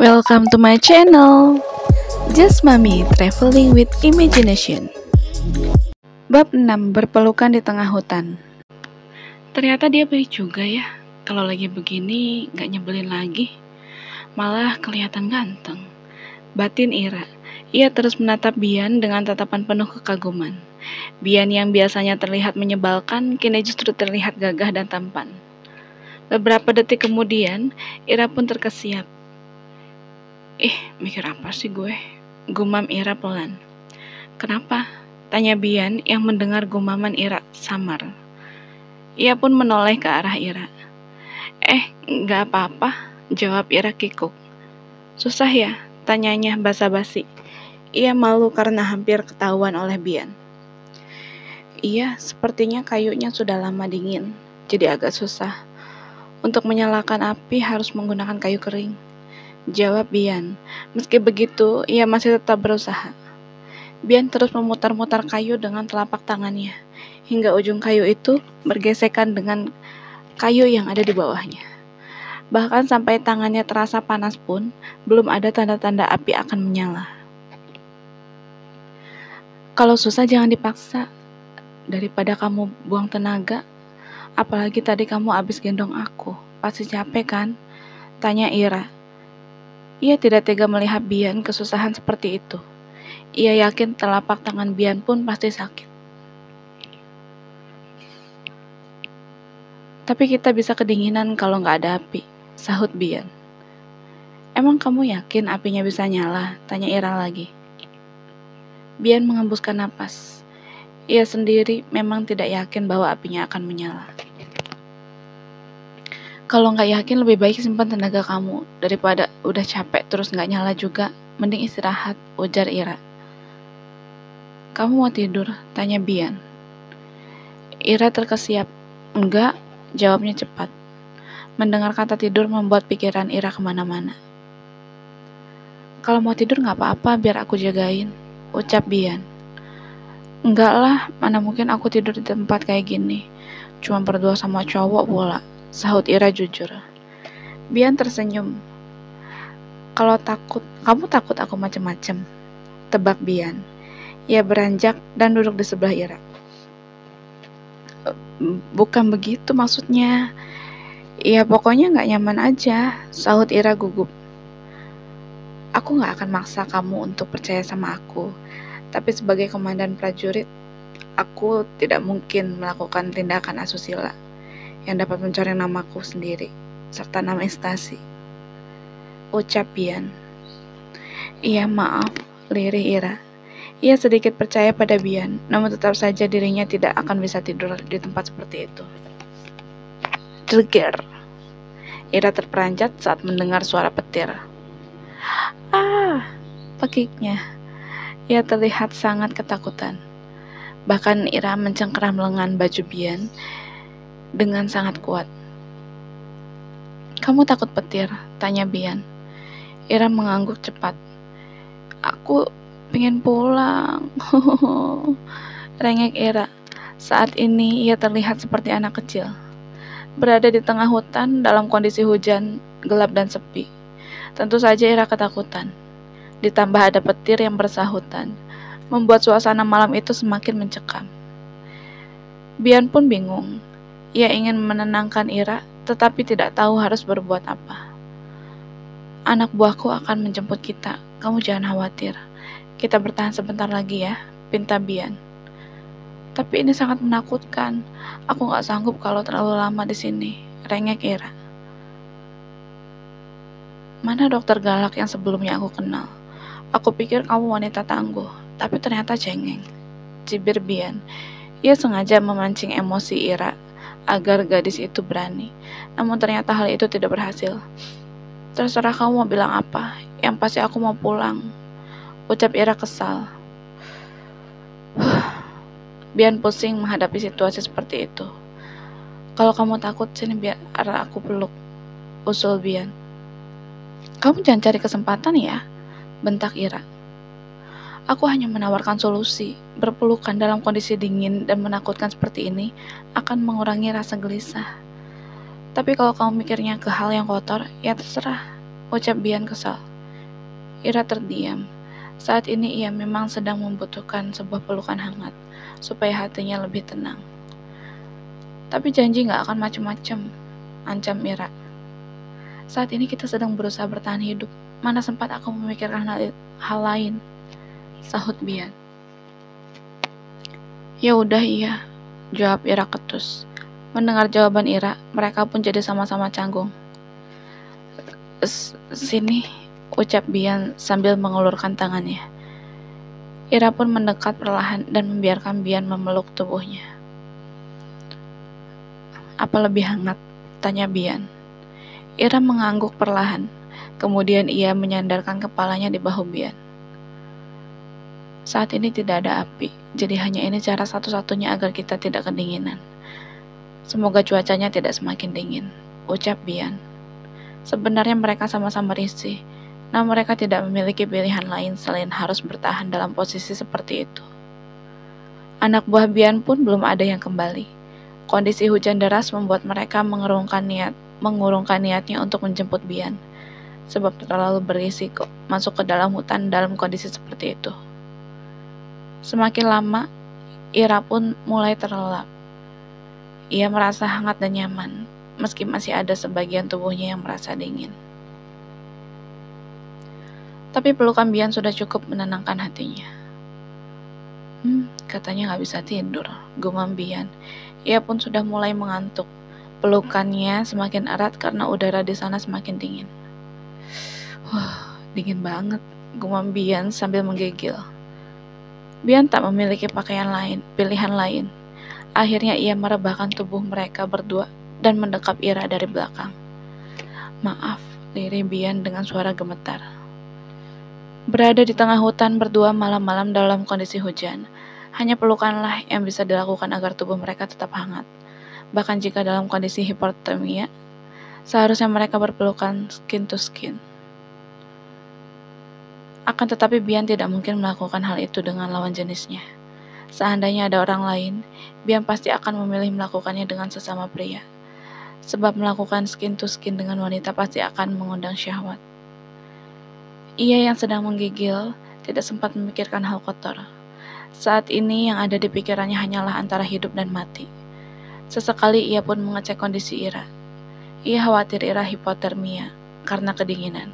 Welcome to my channel, Just Mami Traveling with Imagination. Bab 6, berpelukan di tengah hutan. Ternyata dia baik juga ya. Kalau lagi begini gak nyebelin lagi, malah kelihatan ganteng. Batin Ira. Ia terus menatap Bian dengan tatapan penuh kekaguman. Bian yang biasanya terlihat menyebalkan, kini justru terlihat gagah dan tampan. Beberapa detik kemudian, Ira pun terkesiap. Mikir apa sih gue? Gumam Ira pelan. Kenapa? Tanya Bian yang mendengar gumaman Ira samar. Ia pun menoleh ke arah Ira. Gak apa-apa, jawab Ira kikuk. Susah ya? Tanyanya basa-basi. Ia malu karena hampir ketahuan oleh Bian. Iya, sepertinya kayunya sudah lama dingin, jadi agak susah. Untuk menyalakan api harus menggunakan kayu kering, jawab Bian. Meski begitu, ia masih tetap berusaha. Bian terus memutar-mutar kayu dengan telapak tangannya, hingga ujung kayu itu bergesekan dengan kayu yang ada di bawahnya. Bahkan sampai tangannya terasa panas pun, belum ada tanda-tanda api akan menyala. Kalau susah jangan dipaksa, daripada kamu buang tenaga. Apalagi tadi kamu habis gendong aku, pasti capek kan? Tanya Ira. Ia tidak tega melihat Bian kesusahan seperti itu. Ia yakin telapak tangan Bian pun pasti sakit. Tapi kita bisa kedinginan kalau nggak ada api, sahut Bian. Emang kamu yakin apinya bisa nyala? Tanya Ira lagi. Bian mengembuskan napas. Ia sendiri memang tidak yakin bahwa apinya akan menyala. Kalau nggak yakin lebih baik simpan tenaga kamu daripada udah capek terus nggak nyala juga. Mending istirahat, ujar Ira. Kamu mau tidur? Tanya Bian. Ira terkesiap. Enggak, jawabnya cepat. Mendengar kata tidur membuat pikiran Ira kemana-mana. Kalau mau tidur nggak apa-apa, biar aku jagain, ucap Bian. Enggak lah, mana mungkin aku tidur di tempat kayak gini. Cuma berdua sama cowok pula, sahut Ira jujur. Bian tersenyum. Kamu takut aku macem-macem, tebak Bian. Ia beranjak dan duduk di sebelah Ira. Bukan begitu maksudnya. Ya pokoknya gak nyaman aja, sahut Ira gugup. Aku gak akan maksa kamu untuk percaya sama aku. Tapi sebagai komandan prajurit, aku tidak mungkin melakukan tindakan asusila yang dapat mencoreng namaku sendiri, serta nama instansi, ucap Bian. Iya maaf, lirih Ira. Ia sedikit percaya pada Bian, namun tetap saja dirinya tidak akan bisa tidur di tempat seperti itu. Jeger. Ira terperanjat saat mendengar suara petir. Pekiknya. Ia terlihat sangat ketakutan. Bahkan Ira mencengkeram lengan baju Bian dengan sangat kuat. Kamu takut petir? Tanya Bian. Ira mengangguk cepat. Aku pengen pulang. Rengek Ira. Saat ini ia terlihat seperti anak kecil. Berada di tengah hutan dalam kondisi hujan, gelap dan sepi. Tentu saja Ira ketakutan. Ditambah ada petir yang bersahutan, membuat suasana malam itu semakin mencekam. Bian pun bingung. Ia ingin menenangkan Ira, tetapi tidak tahu harus berbuat apa. Anak buahku akan menjemput kita, kamu jangan khawatir. Kita bertahan sebentar lagi ya, pinta Bian. Tapi ini sangat menakutkan. Aku gak sanggup kalau terlalu lama di sini, rengek Ira. Mana dokter galak yang sebelumnya aku kenal? Aku pikir kamu wanita tangguh, tapi ternyata cengeng, cibir Bian. Ia sengaja memancing emosi Ira agar gadis itu berani, namun ternyata hal itu tidak berhasil. Terserah kamu mau bilang apa, yang pasti aku mau pulang, ucap Ira kesal. Bian pusing menghadapi situasi seperti itu. Kalau kamu takut, sini biar aku peluk, usul Bian. Kamu jangan cari kesempatan ya, bentak Ira. Aku hanya menawarkan solusi. Berpelukan dalam kondisi dingin dan menakutkan seperti ini akan mengurangi rasa gelisah. Tapi kalau kamu mikirnya ke hal yang kotor, ya terserah, ucap Bian kesal. Ira terdiam. Saat ini ia memang sedang membutuhkan sebuah pelukan hangat, supaya hatinya lebih tenang. Tapi janji gak akan macem-macem, ancam Ira. Saat ini kita sedang berusaha bertahan hidup. Mana sempat aku memikirkan hal lain, sahut Bian. Ya udah iya, jawab Ira ketus. Mendengar jawaban Ira, mereka pun jadi sama-sama canggung. Sini, ucap Bian sambil mengulurkan tangannya. Ira pun mendekat perlahan dan membiarkan Bian memeluk tubuhnya. Apa lebih hangat? Tanya Bian. Ira mengangguk perlahan, kemudian ia menyandarkan kepalanya di bahu Bian. Saat ini tidak ada api, jadi hanya ini cara satu-satunya agar kita tidak kedinginan. Semoga cuacanya tidak semakin dingin, ucap Bian. Sebenarnya mereka sama-sama risih, namun mereka tidak memiliki pilihan lain selain harus bertahan dalam posisi seperti itu. Anak buah Bian pun belum ada yang kembali. Kondisi hujan deras membuat mereka mengurungkan niatnya untuk menjemput Bian, sebab terlalu berisiko masuk ke dalam hutan dalam kondisi seperti itu. Semakin lama, Ira pun mulai terlelap. Ia merasa hangat dan nyaman, meski masih ada sebagian tubuhnya yang merasa dingin. Tapi pelukan Bian sudah cukup menenangkan hatinya. Katanya gak bisa tidur, gumam Bian. Ia pun sudah mulai mengantuk. Pelukannya semakin erat karena udara di sana semakin dingin. Dingin banget, gumam Bian sambil menggigil. Bian tak memiliki pilihan lain. Akhirnya ia merebahkan tubuh mereka berdua dan mendekap Ira dari belakang. Maaf, lirih Bian dengan suara gemetar. Berada di tengah hutan berdua malam-malam dalam kondisi hujan, hanya pelukanlah yang bisa dilakukan agar tubuh mereka tetap hangat. Bahkan jika dalam kondisi hipotermia, seharusnya mereka berpelukan skin to skin. Akan tetapi Bian tidak mungkin melakukan hal itu dengan lawan jenisnya. Seandainya ada orang lain, Bian pasti akan memilih melakukannya dengan sesama pria. Sebab melakukan skin to skin dengan wanita pasti akan mengundang syahwat. Ia yang sedang menggigil tidak sempat memikirkan hal kotor. Saat ini yang ada di pikirannya hanyalah antara hidup dan mati. Sesekali ia pun mengecek kondisi Ira. Ia khawatir Ira hipotermia karena kedinginan.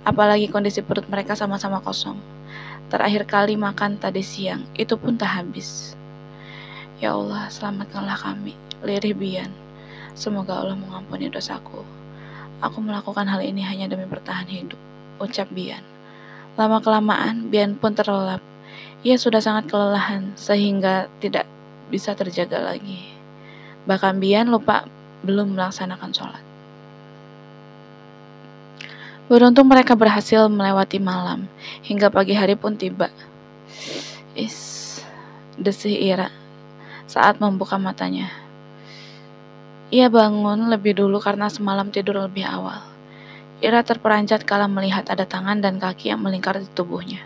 Apalagi kondisi perut mereka sama-sama kosong. Terakhir kali makan tadi siang, itu pun tak habis. Ya Allah, selamatkanlah kami, lirih Bian. Semoga Allah mengampuni dosaku. Aku melakukan hal ini hanya demi bertahan hidup, ucap Bian. Lama-kelamaan, Bian pun terlelap. Ia sudah sangat kelelahan, sehingga tidak bisa terjaga lagi. Bahkan Bian lupa belum melaksanakan sholat. Beruntung mereka berhasil melewati malam, hingga pagi hari pun tiba. Desih Ira saat membuka matanya. Ia bangun lebih dulu karena semalam tidur lebih awal. Ira terperanjat kala melihat ada tangan dan kaki yang melingkar di tubuhnya.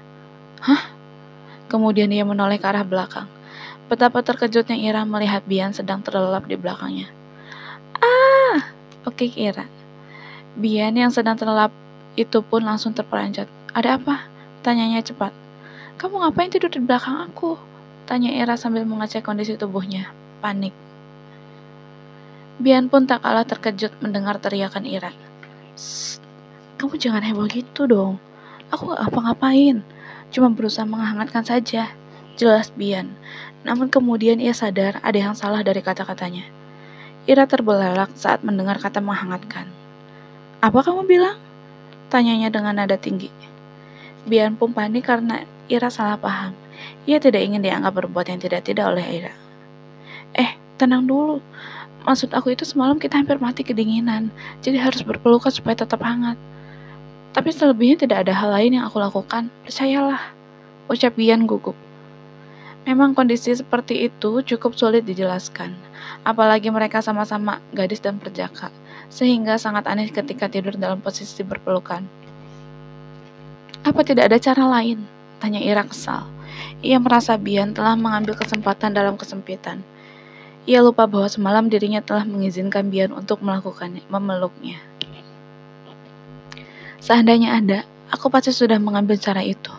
Hah? Kemudian ia menoleh ke arah belakang. Betapa terkejutnya Ira melihat Bian sedang terlelap di belakangnya. Pekik Ira. Bian yang sedang terlelap itu pun langsung terperanjat. Ada apa? Tanyanya cepat. Kamu ngapain tidur di belakang aku? Tanya Ira sambil mengecek kondisi tubuhnya. Panik. Bian pun tak kalah terkejut mendengar teriakan Ira. Kamu jangan heboh gitu dong. Aku gak apa-ngapain. Cuma berusaha menghangatkan saja. Jelas Bian. Namun kemudian ia sadar ada yang salah dari kata-katanya. Ira terbelalak saat mendengar kata menghangatkan. Apa kamu bilang? Tanyanya dengan nada tinggi. Bian pun panik karena Ira salah paham. Ia tidak ingin dianggap berbuat yang tidak-tidak oleh Ira. Tenang dulu. Maksud aku itu semalam kita hampir mati kedinginan. Jadi harus berpelukan supaya tetap hangat. Tapi selebihnya tidak ada hal lain yang aku lakukan. Percayalah, ucap Bian gugup. Memang kondisi seperti itu cukup sulit dijelaskan. Apalagi mereka sama-sama gadis dan perjaka. Sehingga sangat aneh ketika tidur dalam posisi berpelukan. Apa tidak ada cara lain? Tanya Ira kesal. Ia merasa Bian telah mengambil kesempatan dalam kesempitan. Ia lupa bahwa semalam dirinya telah mengizinkan Bian untuk memeluknya. Seandainya ada, Aku pasti sudah mengambil cara itu,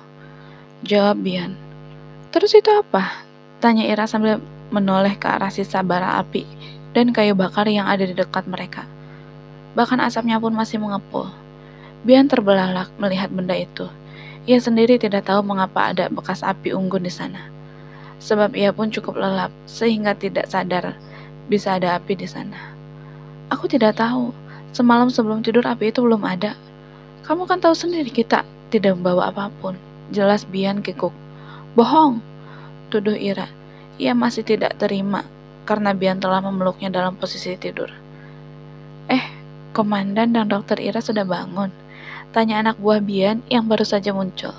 jawab Bian. Terus itu apa? Tanya Ira sambil menoleh ke arah sisa bara api dan kayu bakar yang ada di dekat mereka. Bahkan asapnya pun masih mengepul. Bian terbelalak melihat benda itu. Ia sendiri tidak tahu mengapa ada bekas api unggun di sana. Sebab ia pun cukup lelap sehingga tidak sadar bisa ada api di sana. Aku tidak tahu. Semalam sebelum tidur api itu belum ada. Kamu kan tahu sendiri kita tidak membawa apapun. Jelas Bian kikuk. Bohong, tuduh Ira. Ia masih tidak terima karena Bian telah memeluknya dalam posisi tidur. Komandan dan dokter Ira sudah bangun? Tanya anak buah Bian yang baru saja muncul.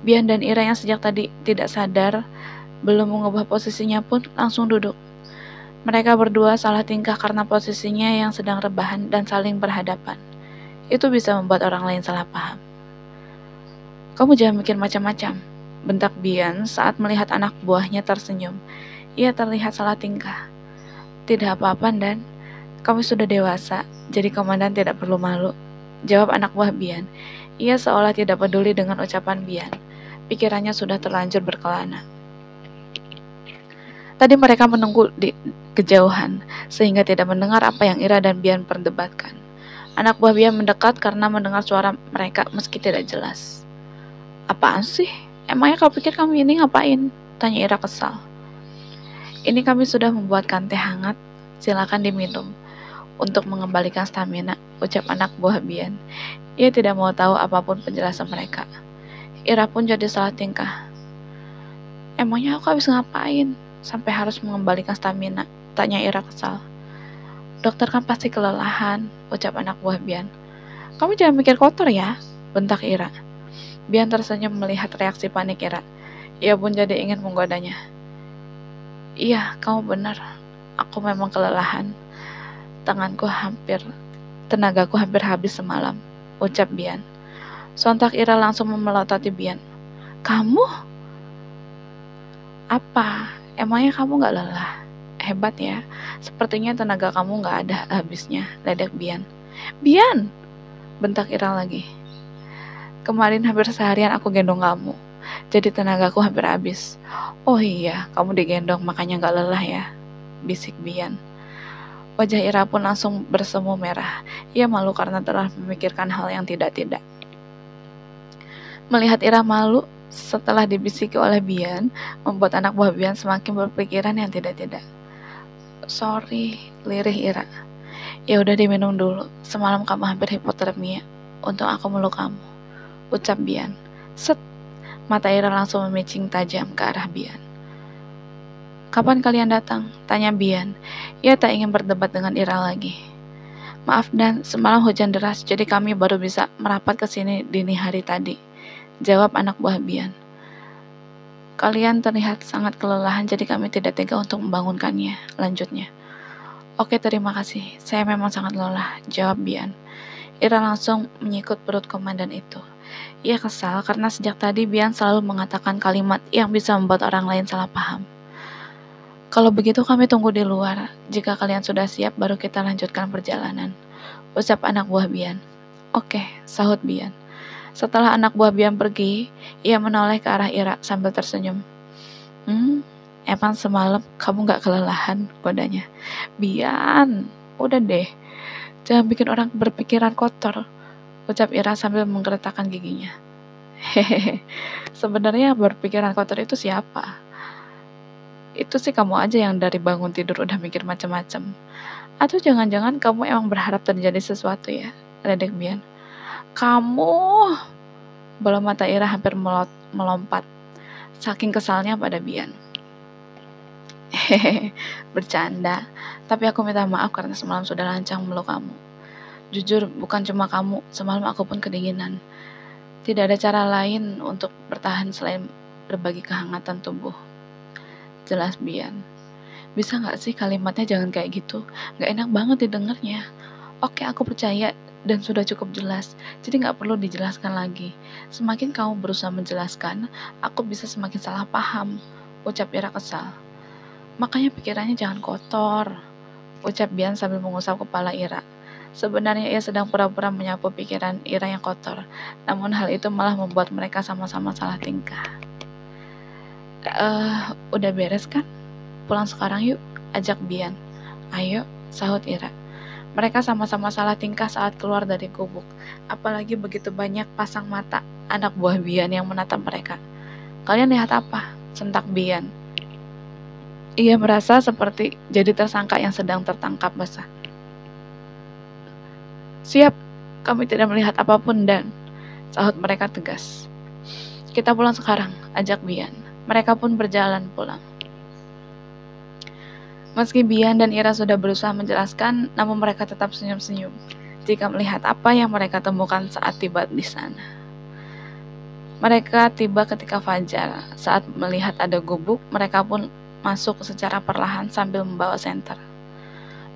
Bian dan Ira yang sejak tadi tidak sadar, belum mengubah posisinya pun langsung duduk. Mereka berdua salah tingkah karena posisinya yang sedang rebahan dan saling berhadapan. Itu bisa membuat orang lain salah paham. Kamu jangan mikir macam-macam, bentak Bian saat melihat anak buahnya tersenyum. Ia terlihat salah tingkah. Tidak apa-apa, Dan. Kami sudah dewasa, jadi komandan tidak perlu malu, jawab anak buah Bian. Ia seolah tidak peduli dengan ucapan Bian. Pikirannya sudah terlanjur berkelana. Tadi mereka menunggu di kejauhan, sehingga tidak mendengar apa yang Ira dan Bian perdebatkan. Anak buah Bian mendekat karena mendengar suara mereka meski tidak jelas. Apaan sih? Emangnya kau pikir kami ini ngapain? Tanya Ira kesal. Ini kami sudah membuatkan teh hangat, silakan diminum. Untuk mengembalikan stamina, ucap anak buah Bian. Ia tidak mau tahu apapun penjelasan mereka. Ira pun jadi salah tingkah. Emangnya aku habis ngapain? Sampai harus mengembalikan stamina, tanya Ira kesal. Dokter kan pasti kelelahan, ucap anak buah Bian. Kamu jangan mikir kotor ya, bentak Ira. Bian tersenyum melihat reaksi panik Ira. Ia pun jadi ingin menggodanya. Iya, kamu benar. Aku memang kelelahan. Tenagaku hampir habis semalam, ucap Bian. Sontak Ira langsung memelototi Bian. Kamu? Apa? Emangnya kamu gak lelah? Hebat ya, sepertinya tenaga kamu gak ada habisnya, ledek Bian. Bian! Bentak Ira lagi. Kemarin hampir seharian aku gendong kamu, jadi tenagaku hampir habis. Oh iya, kamu digendong makanya gak lelah ya, bisik Bian. Wajah Ira pun langsung bersemu merah. Ia malu karena telah memikirkan hal yang tidak-tidak. Melihat Ira malu setelah dibisiki oleh Bian, membuat anak buah Bian semakin berpikiran yang tidak-tidak. Sorry, lirih Ira. Ya udah diminum dulu. Semalam kamu hampir hipotermia. Untung aku meluk kamu, ucap Bian. Set, mata Ira langsung memicing tajam ke arah Bian. Kapan kalian datang? Tanya Bian. Ia tak ingin berdebat dengan Ira lagi. Maaf Dan, semalam hujan deras, jadi kami baru bisa merapat ke sini dini hari tadi, jawab anak buah Bian. Kalian terlihat sangat kelelahan, jadi kami tidak tega untuk membangunkannya, lanjutnya. Oke, terima kasih. Saya memang sangat lelah, jawab Bian. Ira langsung menyikut perut komandan itu. Ia kesal karena sejak tadi Bian selalu mengatakan kalimat yang bisa membuat orang lain salah paham. Kalau begitu kami tunggu di luar. Jika kalian sudah siap, baru kita lanjutkan perjalanan, ucap anak buah Bian. Oke, sahut Bian. Setelah anak buah Bian pergi, ia menoleh ke arah Ira sambil tersenyum. Emang semalam kamu gak kelelahan, godanya. Bian, udah deh. Jangan bikin orang berpikiran kotor, ucap Ira sambil menggeretakkan giginya. Hehehe, sebenarnya berpikiran kotor itu siapa? Itu sih kamu aja yang dari bangun tidur udah mikir macam-macam. Atau jangan-jangan kamu emang berharap terjadi sesuatu ya, ledek Bian. Kamu, bola mata Ira hampir melompat, saking kesalnya pada Bian. Hehehe, bercanda. Tapi aku minta maaf karena semalam sudah lancang meluk kamu. Jujur, bukan cuma kamu, semalam aku pun kedinginan. Tidak ada cara lain untuk bertahan selain berbagi kehangatan tubuh, jelas Bian. Bisa gak sih kalimatnya jangan kayak gitu? Gak enak banget didengarnya. Oke, aku percaya dan sudah cukup jelas, jadi gak perlu dijelaskan lagi. Semakin kamu berusaha menjelaskan, aku bisa semakin salah paham, ucap Ira kesal. Makanya pikirannya jangan kotor, ucap Bian sambil mengusap kepala Ira. Sebenarnya ia sedang pura-pura menyapu pikiran Ira yang kotor, namun hal itu malah membuat mereka sama-sama salah tingkah. Udah beres kan? Pulang sekarang yuk, ajak Bian. Ayo, sahut Ira. Mereka sama-sama salah tingkah saat keluar dari gubuk. Apalagi begitu banyak pasang mata anak buah Bian yang menatap mereka. Kalian lihat apa? Sentak Bian. Ia merasa seperti jadi tersangka yang sedang tertangkap basah. Siap, kami tidak melihat apapun dan, sahut mereka tegas. Kita pulang sekarang, ajak Bian. Mereka pun berjalan pulang. Meski Bian dan Ira sudah berusaha menjelaskan, namun mereka tetap senyum-senyum jika melihat apa yang mereka temukan saat tiba di sana. Mereka tiba ketika fajar. Saat melihat ada gubuk, mereka pun masuk secara perlahan sambil membawa senter.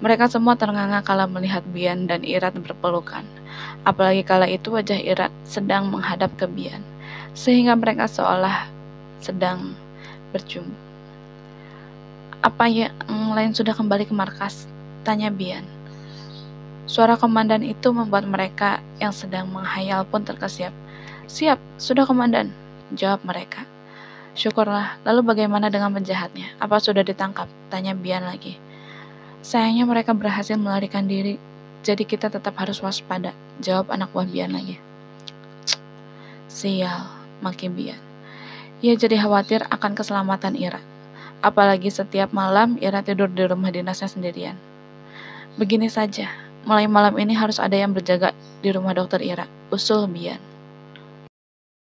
Mereka semua ternganga kala melihat Bian dan Ira berpelukan. Apalagi kala itu wajah Ira sedang menghadap ke Bian, sehingga mereka seolah sedang berjumpa. Apa yang lain sudah kembali ke markas? Tanya Bian. Suara komandan itu membuat mereka yang sedang menghayal pun terkesiap. Siap, sudah komandan, jawab mereka. Syukurlah, lalu bagaimana dengan penjahatnya? Apa sudah ditangkap? Tanya Bian lagi. Sayangnya mereka berhasil melarikan diri, jadi kita tetap harus waspada, jawab anak buah Bian lagi. Sial, maki Bian. Ia jadi khawatir akan keselamatan Ira. Apalagi setiap malam Ira tidur di rumah dinasnya sendirian. Begini saja, mulai malam ini harus ada yang berjaga di rumah dokter Ira, usul Bian.